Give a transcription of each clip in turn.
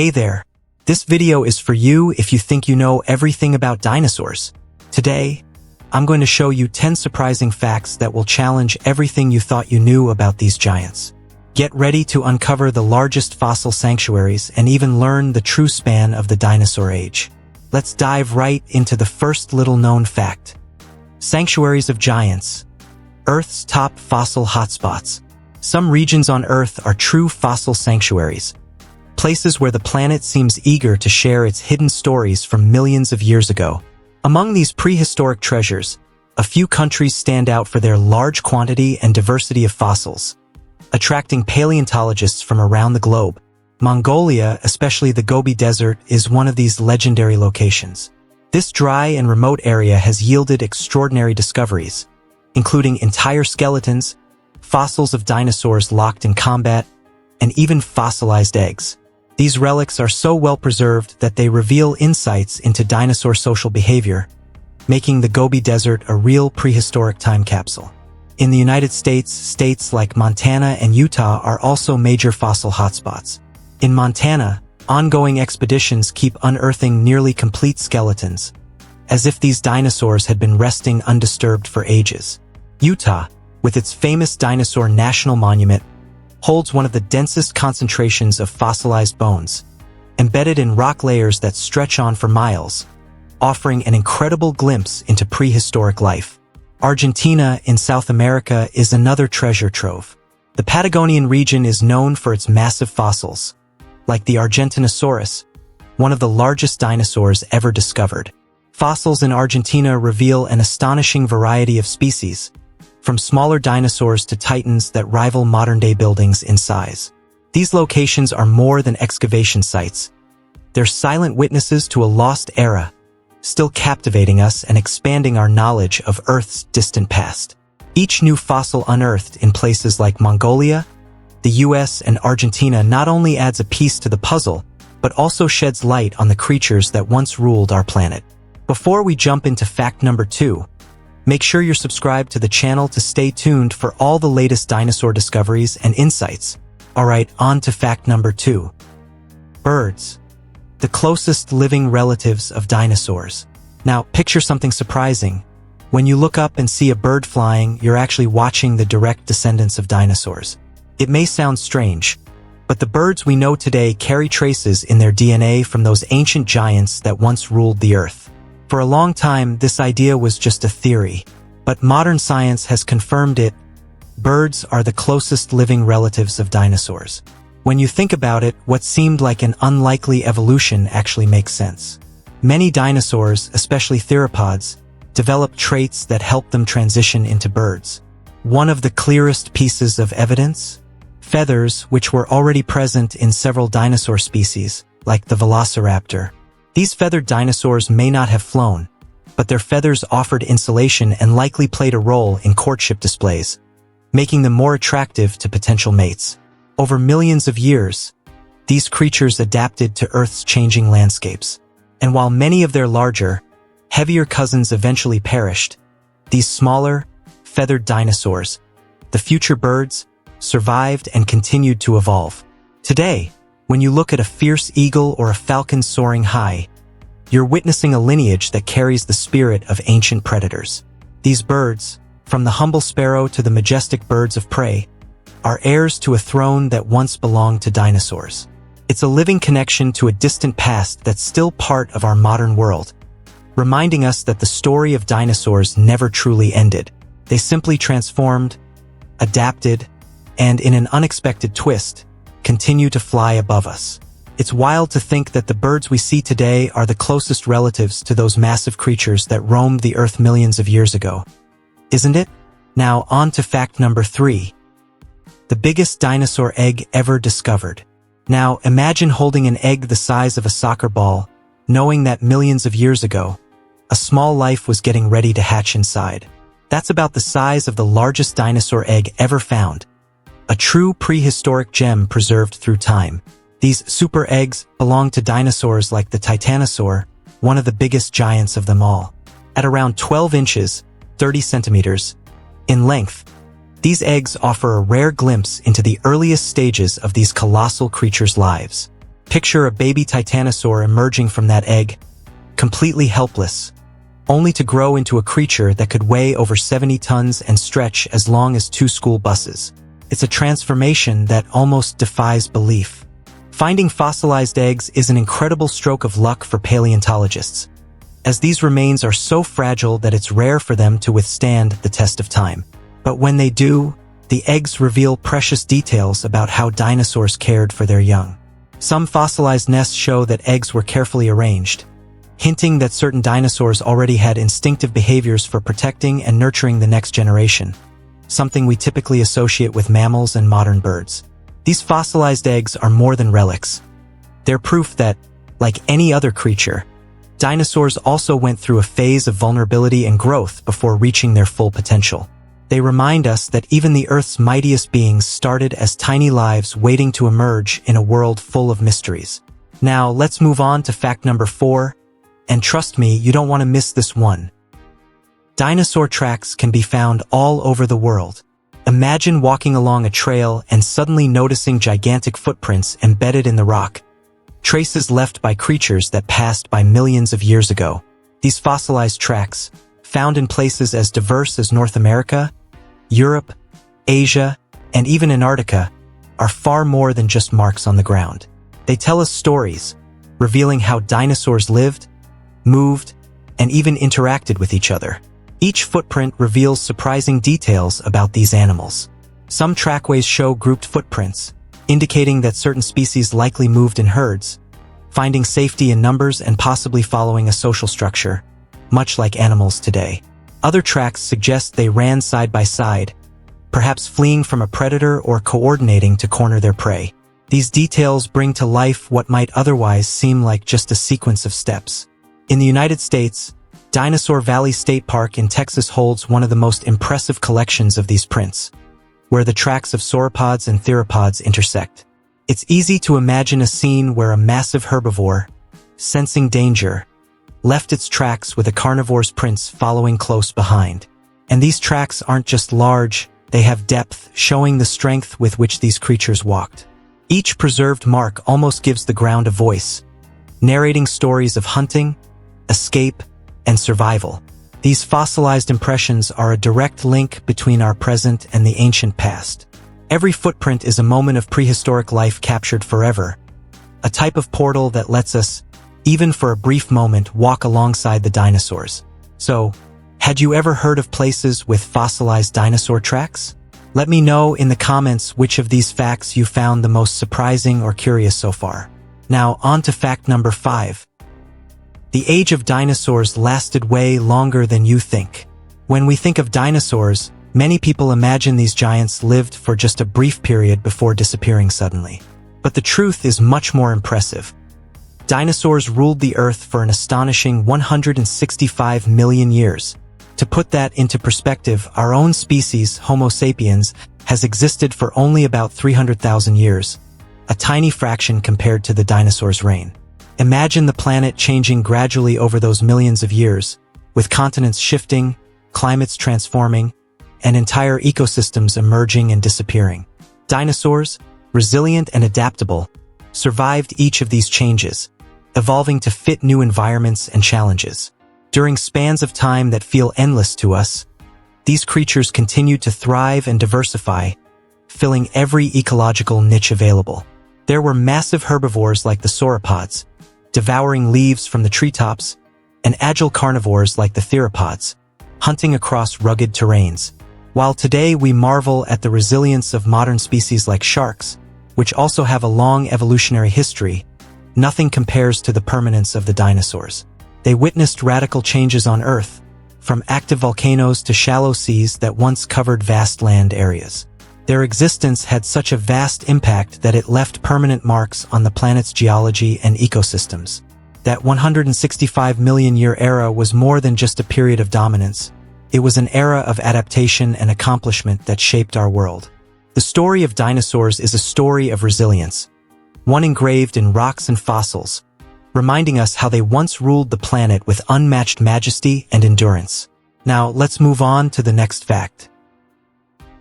Hey there! This video is for you if you think you know everything about dinosaurs. Today, I'm going to show you 10 surprising facts that will challenge everything you thought you knew about these giants. Get ready to uncover the largest fossil sanctuaries and even learn the true span of the dinosaur age. Let's dive right into the first little-known fact. Sanctuaries of giants. Earth's top fossil hotspots. Some regions on Earth are true fossil sanctuaries. Places where the planet seems eager to share its hidden stories from millions of years ago. Among these prehistoric treasures, a few countries stand out for their large quantity and diversity of fossils, attracting paleontologists from around the globe. Mongolia, especially the Gobi Desert, is one of these legendary locations. This dry and remote area has yielded extraordinary discoveries, including entire skeletons, fossils of dinosaurs locked in combat, and even fossilized eggs. These relics are so well preserved that they reveal insights into dinosaur social behavior, making the Gobi Desert a real prehistoric time capsule. In the United States, states like Montana and Utah are also major fossil hotspots. In Montana, ongoing expeditions keep unearthing nearly complete skeletons, as if these dinosaurs had been resting undisturbed for ages. Utah, with its famous Dinosaur National Monument, holds one of the densest concentrations of fossilized bones, embedded in rock layers that stretch on for miles, offering an incredible glimpse into prehistoric life. Argentina in South America is another treasure trove. The Patagonian region is known for its massive fossils, like the Argentinosaurus, one of the largest dinosaurs ever discovered. Fossils in Argentina reveal an astonishing variety of species, from smaller dinosaurs to titans that rival modern-day buildings in size. These locations are more than excavation sites. They're silent witnesses to a lost era, still captivating us and expanding our knowledge of Earth's distant past. Each new fossil unearthed in places like Mongolia, the US, and Argentina not only adds a piece to the puzzle, but also sheds light on the creatures that once ruled our planet. Before we jump into fact number 2, make sure you're subscribed to the channel to stay tuned for all the latest dinosaur discoveries and insights. Alright, on to fact number 2. Birds. The closest living relatives of dinosaurs. Now, picture something surprising. When you look up and see a bird flying, you're actually watching the direct descendants of dinosaurs. It may sound strange, but the birds we know today carry traces in their DNA from those ancient giants that once ruled the Earth. For a long time, this idea was just a theory, but modern science has confirmed it. Birds are the closest living relatives of dinosaurs. When you think about it, what seemed like an unlikely evolution actually makes sense. Many dinosaurs, especially theropods, developed traits that helped them transition into birds. One of the clearest pieces of evidence? Feathers, which were already present in several dinosaur species, like the velociraptor. These feathered dinosaurs may not have flown, but their feathers offered insulation and likely played a role in courtship displays, making them more attractive to potential mates. Over millions of years, these creatures adapted to Earth's changing landscapes. And while many of their larger, heavier cousins eventually perished, these smaller, feathered dinosaurs, the future birds, survived and continued to evolve. Today, when you look at a fierce eagle or a falcon soaring high, you're witnessing a lineage that carries the spirit of ancient predators. These birds, from the humble sparrow to the majestic birds of prey, are heirs to a throne that once belonged to dinosaurs. It's a living connection to a distant past that's still part of our modern world, reminding us that the story of dinosaurs never truly ended. They simply transformed, adapted, and in an unexpected twist, continue to fly above us. It's wild to think that the birds we see today are the closest relatives to those massive creatures that roamed the Earth millions of years ago. Isn't it? Now, on to fact number 3. The biggest dinosaur egg ever discovered. Now, imagine holding an egg the size of a soccer ball, knowing that millions of years ago, a small life was getting ready to hatch inside. That's about the size of the largest dinosaur egg ever found. A true prehistoric gem preserved through time. These super eggs belong to dinosaurs like the tyrannosaur, one of the biggest giants of them all. At around 12 inches, 30 centimeters, in length, these eggs offer a rare glimpse into the earliest stages of these colossal creatures' lives. Picture a baby tyrannosaur emerging from that egg, completely helpless, only to grow into a creature that could weigh over 70 tons and stretch as long as 2 school buses. It's a transformation that almost defies belief. Finding fossilized eggs is an incredible stroke of luck for paleontologists, as these remains are so fragile that it's rare for them to withstand the test of time. But when they do, the eggs reveal precious details about how dinosaurs cared for their young. Some fossilized nests show that eggs were carefully arranged, hinting that certain dinosaurs already had instinctive behaviors for protecting and nurturing the next generation, something we typically associate with mammals and modern birds. These fossilized eggs are more than relics. They're proof that, like any other creature, dinosaurs also went through a phase of vulnerability and growth before reaching their full potential. They remind us that even the Earth's mightiest beings started as tiny lives waiting to emerge in a world full of mysteries. Now, let's move on to fact number 4, and trust me, you don't want to miss this one. Dinosaur tracks can be found all over the world. Imagine walking along a trail and suddenly noticing gigantic footprints embedded in the rock, traces left by creatures that passed by millions of years ago. These fossilized tracks, found in places as diverse as North America, Europe, Asia, and even Antarctica, are far more than just marks on the ground. They tell us stories, revealing how dinosaurs lived, moved, and even interacted with each other. Each footprint reveals surprising details about these animals. Some trackways show grouped footprints, indicating that certain species likely moved in herds, finding safety in numbers and possibly following a social structure, much like animals today. Other tracks suggest they ran side by side, perhaps fleeing from a predator or coordinating to corner their prey. These details bring to life what might otherwise seem like just a sequence of steps. In the United States, Dinosaur Valley State Park in Texas holds one of the most impressive collections of these prints, where the tracks of sauropods and theropods intersect. It's easy to imagine a scene where a massive herbivore, sensing danger, left its tracks with a carnivore's prints following close behind. And these tracks aren't just large, they have depth, showing the strength with which these creatures walked. Each preserved mark almost gives the ground a voice, narrating stories of hunting, escape, and survival. These fossilized impressions are a direct link between our present and the ancient past. Every footprint is a moment of prehistoric life captured forever, a type of portal that lets us, even for a brief moment, walk alongside the dinosaurs. So, had you ever heard of places with fossilized dinosaur tracks? Let me know in the comments which of these facts you found the most surprising or curious so far. Now, on to fact number 5. The age of dinosaurs lasted way longer than you think. When we think of dinosaurs, many people imagine these giants lived for just a brief period before disappearing suddenly. But the truth is much more impressive. Dinosaurs ruled the Earth for an astonishing 165 million years. To put that into perspective, our own species, Homo sapiens, has existed for only about 300,000 years, a tiny fraction compared to the dinosaurs' reign. Imagine the planet changing gradually over those millions of years, with continents shifting, climates transforming, and entire ecosystems emerging and disappearing. Dinosaurs, resilient and adaptable, survived each of these changes, evolving to fit new environments and challenges. During spans of time that feel endless to us, these creatures continued to thrive and diversify, filling every ecological niche available. There were massive herbivores like the sauropods, devouring leaves from the treetops, and agile carnivores like the theropods, hunting across rugged terrains. While today we marvel at the resilience of modern species like sharks, which also have a long evolutionary history, nothing compares to the permanence of the dinosaurs. They witnessed radical changes on Earth, from active volcanoes to shallow seas that once covered vast land areas. Their existence had such a vast impact that it left permanent marks on the planet's geology and ecosystems. That 165 million year era was more than just a period of dominance. It was an era of adaptation and accomplishment that shaped our world. The story of dinosaurs is a story of resilience, one engraved in rocks and fossils, reminding us how they once ruled the planet with unmatched majesty and endurance. Now, let's move on to the next fact.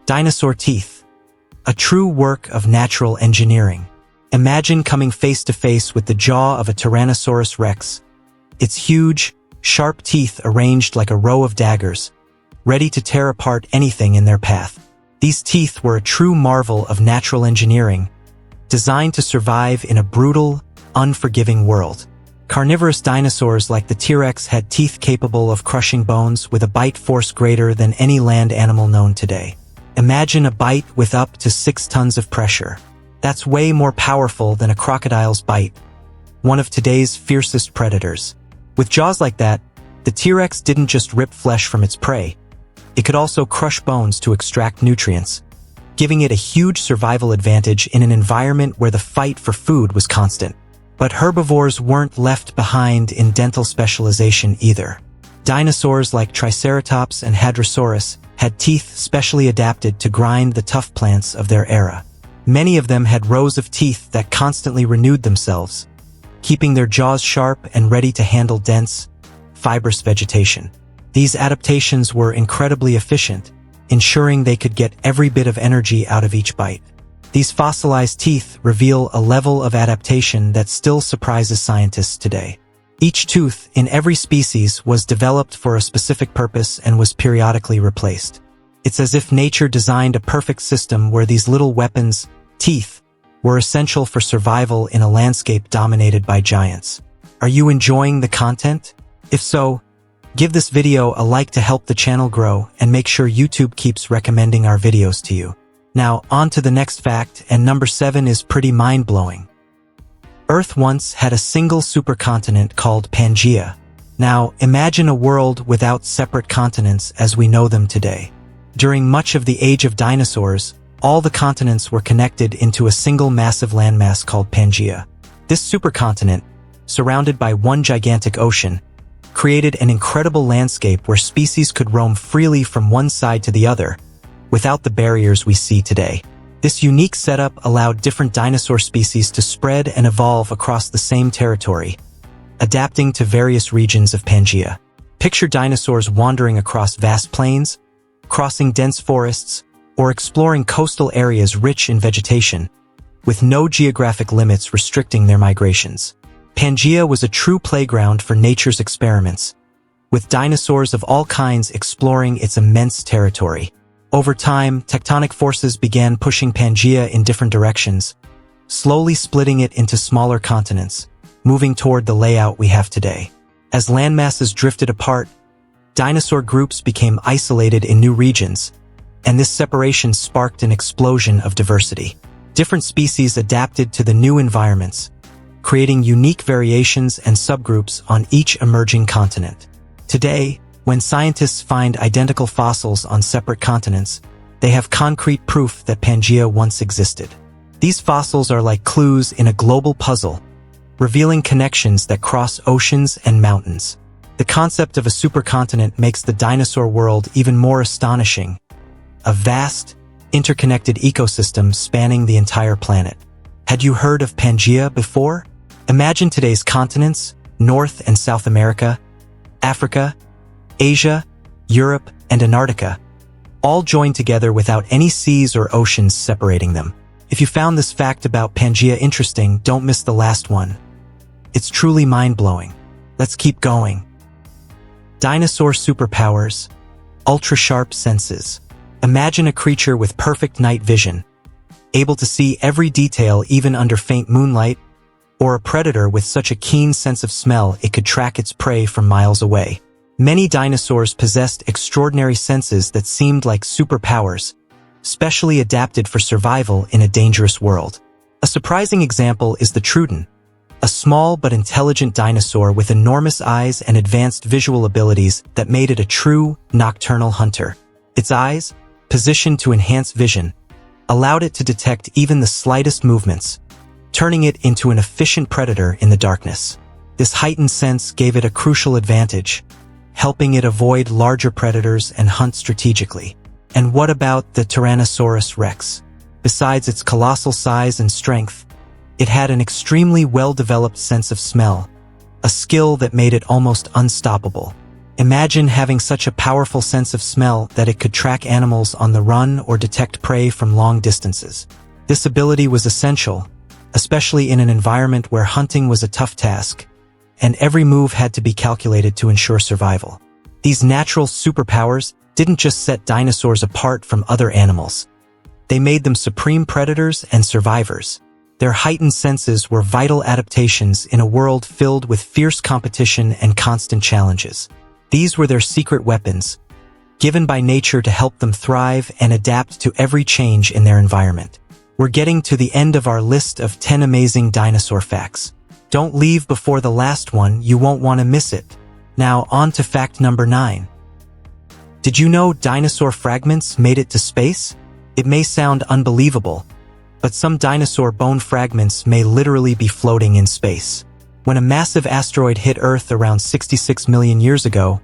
Dinosaur teeth, a true work of natural engineering. Imagine coming face to face with the jaw of a Tyrannosaurus rex. Its huge, sharp teeth arranged like a row of daggers, ready to tear apart anything in their path. These teeth were a true marvel of natural engineering, designed to survive in a brutal, unforgiving world. Carnivorous dinosaurs like the T-Rex had teeth capable of crushing bones with a bite force greater than any land animal known today. Imagine a bite with up to 6 tons of pressure. That's way more powerful than a crocodile's bite, one of today's fiercest predators. With jaws like that, the T-Rex didn't just rip flesh from its prey. It could also crush bones to extract nutrients, giving it a huge survival advantage in an environment where the fight for food was constant. But herbivores weren't left behind in dental specialization either. Dinosaurs like Triceratops and Hadrosaurus had teeth specially adapted to grind the tough plants of their era. Many of them had rows of teeth that constantly renewed themselves, keeping their jaws sharp and ready to handle dense, fibrous vegetation. These adaptations were incredibly efficient, ensuring they could get every bit of energy out of each bite. These fossilized teeth reveal a level of adaptation that still surprises scientists today. Each tooth in every species was developed for a specific purpose and was periodically replaced. It's as if nature designed a perfect system where these little weapons, teeth, were essential for survival in a landscape dominated by giants. Are you enjoying the content? If so, give this video a like to help the channel grow and make sure YouTube keeps recommending our videos to you. Now, on to the next fact, and number 7 is pretty mind-blowing. Earth once had a single supercontinent called Pangaea. Now, imagine a world without separate continents as we know them today. During much of the age of dinosaurs, all the continents were connected into a single massive landmass called Pangaea. This supercontinent, surrounded by one gigantic ocean, created an incredible landscape where species could roam freely from one side to the other, without the barriers we see today. This unique setup allowed different dinosaur species to spread and evolve across the same territory, adapting to various regions of Pangaea. Picture dinosaurs wandering across vast plains, crossing dense forests, or exploring coastal areas rich in vegetation, with no geographic limits restricting their migrations. Pangaea was a true playground for nature's experiments, with dinosaurs of all kinds exploring its immense territory. Over time, tectonic forces began pushing Pangaea in different directions, slowly splitting it into smaller continents, moving toward the layout we have today. As landmasses drifted apart, dinosaur groups became isolated in new regions, and this separation sparked an explosion of diversity. Different species adapted to the new environments, creating unique variations and subgroups on each emerging continent. Today, when scientists find identical fossils on separate continents, they have concrete proof that Pangaea once existed. These fossils are like clues in a global puzzle, revealing connections that cross oceans and mountains. The concept of a supercontinent makes the dinosaur world even more astonishing, a vast, interconnected ecosystem spanning the entire planet. Had you heard of Pangaea before? Imagine today's continents, North and South America, Africa, Asia, Europe, and Antarctica, all joined together without any seas or oceans separating them. If you found this fact about Pangaea interesting, don't miss the last one. It's truly mind-blowing. Let's keep going. Dinosaur superpowers, ultra-sharp senses. Imagine a creature with perfect night vision, able to see every detail even under faint moonlight, or a predator with such a keen sense of smell it could track its prey from miles away. Many dinosaurs possessed extraordinary senses that seemed like superpowers, specially adapted for survival in a dangerous world. A surprising example is the Trudon, a small but intelligent dinosaur with enormous eyes and advanced visual abilities that made it a true nocturnal hunter. Its eyes, positioned to enhance vision, allowed it to detect even the slightest movements, turning it into an efficient predator in the darkness. This heightened sense gave it a crucial advantage, helping it avoid larger predators and hunt strategically. And what about the Tyrannosaurus rex? Besides its colossal size and strength, it had an extremely well-developed sense of smell, a skill that made it almost unstoppable. Imagine having such a powerful sense of smell that it could track animals on the run or detect prey from long distances. This ability was essential, especially in an environment where hunting was a tough task, and every move had to be calculated to ensure survival. These natural superpowers didn't just set dinosaurs apart from other animals. They made them supreme predators and survivors. Their heightened senses were vital adaptations in a world filled with fierce competition and constant challenges. These were their secret weapons, given by nature to help them thrive and adapt to every change in their environment. We're getting to the end of our list of 10 amazing dinosaur facts. Don't leave before the last one, you won't want to miss it. Now on to fact number 9. Did you know dinosaur fragments made it to space? It may sound unbelievable, but some dinosaur bone fragments may literally be floating in space. When a massive asteroid hit Earth around 66 million years ago,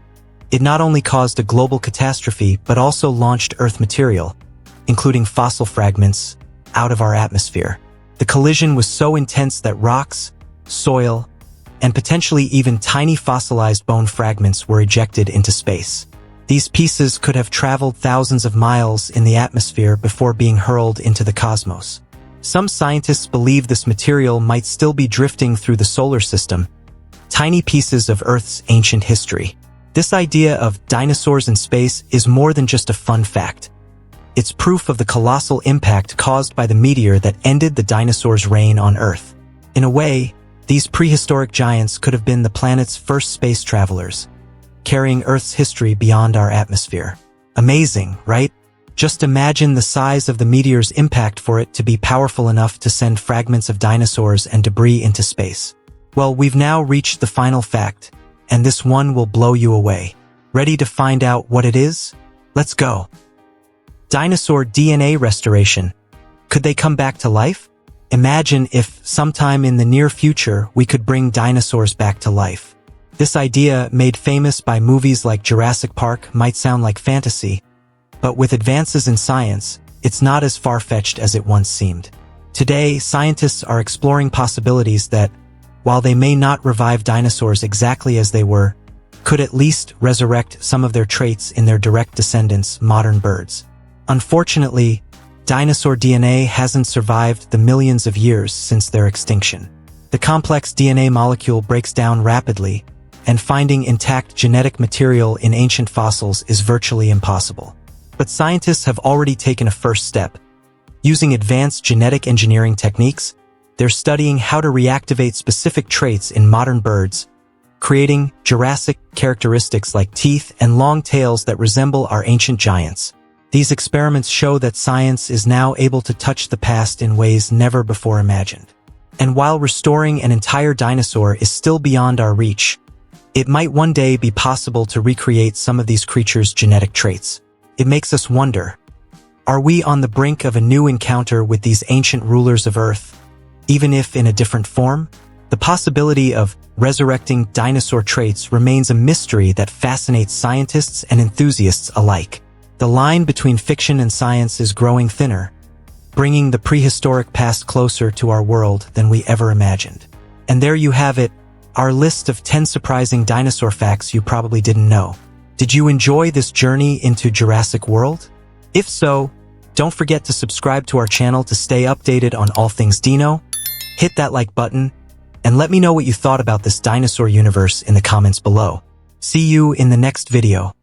it not only caused a global catastrophe but also launched Earth material, including fossil fragments, out of our atmosphere. The collision was so intense that rocks, soil, and potentially even tiny fossilized bone fragments were ejected into space. These pieces could have traveled thousands of miles in the atmosphere before being hurled into the cosmos. Some scientists believe this material might still be drifting through the solar system, tiny pieces of Earth's ancient history. This idea of dinosaurs in space is more than just a fun fact. It's proof of the colossal impact caused by the meteor that ended the dinosaurs' reign on Earth. In a way, these prehistoric giants could have been the planet's first space travelers, carrying Earth's history beyond our atmosphere. Amazing, right? Just imagine the size of the meteor's impact for it to be powerful enough to send fragments of dinosaurs and debris into space. Well, we've now reached the final fact, and this one will blow you away. Ready to find out what it is? Let's go. Dinosaur DNA restoration. Could they come back to life? Imagine if, sometime in the near future, we could bring dinosaurs back to life. This idea, made famous by movies like Jurassic Park, might sound like fantasy, but with advances in science, it's not as far-fetched as it once seemed. Today, scientists are exploring possibilities that, while they may not revive dinosaurs exactly as they were, could at least resurrect some of their traits in their direct descendants, modern birds. Unfortunately, dinosaur DNA hasn't survived the millions of years since their extinction. The complex DNA molecule breaks down rapidly, and finding intact genetic material in ancient fossils is virtually impossible. But scientists have already taken a first step. Using advanced genetic engineering techniques, they're studying how to reactivate specific traits in modern birds, creating Jurassic characteristics like teeth and long tails that resemble our ancient giants. These experiments show that science is now able to touch the past in ways never before imagined. And while restoring an entire dinosaur is still beyond our reach, it might one day be possible to recreate some of these creatures' genetic traits. It makes us wonder, are we on the brink of a new encounter with these ancient rulers of Earth, even if in a different form? The possibility of resurrecting dinosaur traits remains a mystery that fascinates scientists and enthusiasts alike. The line between fiction and science is growing thinner, bringing the prehistoric past closer to our world than we ever imagined. And there you have it, our list of 10 surprising dinosaur facts you probably didn't know. Did you enjoy this journey into Jurassic World? If so, don't forget to subscribe to our channel to stay updated on all things dino. Hit that like button, and let me know what you thought about this dinosaur universe in the comments below. See you in the next video.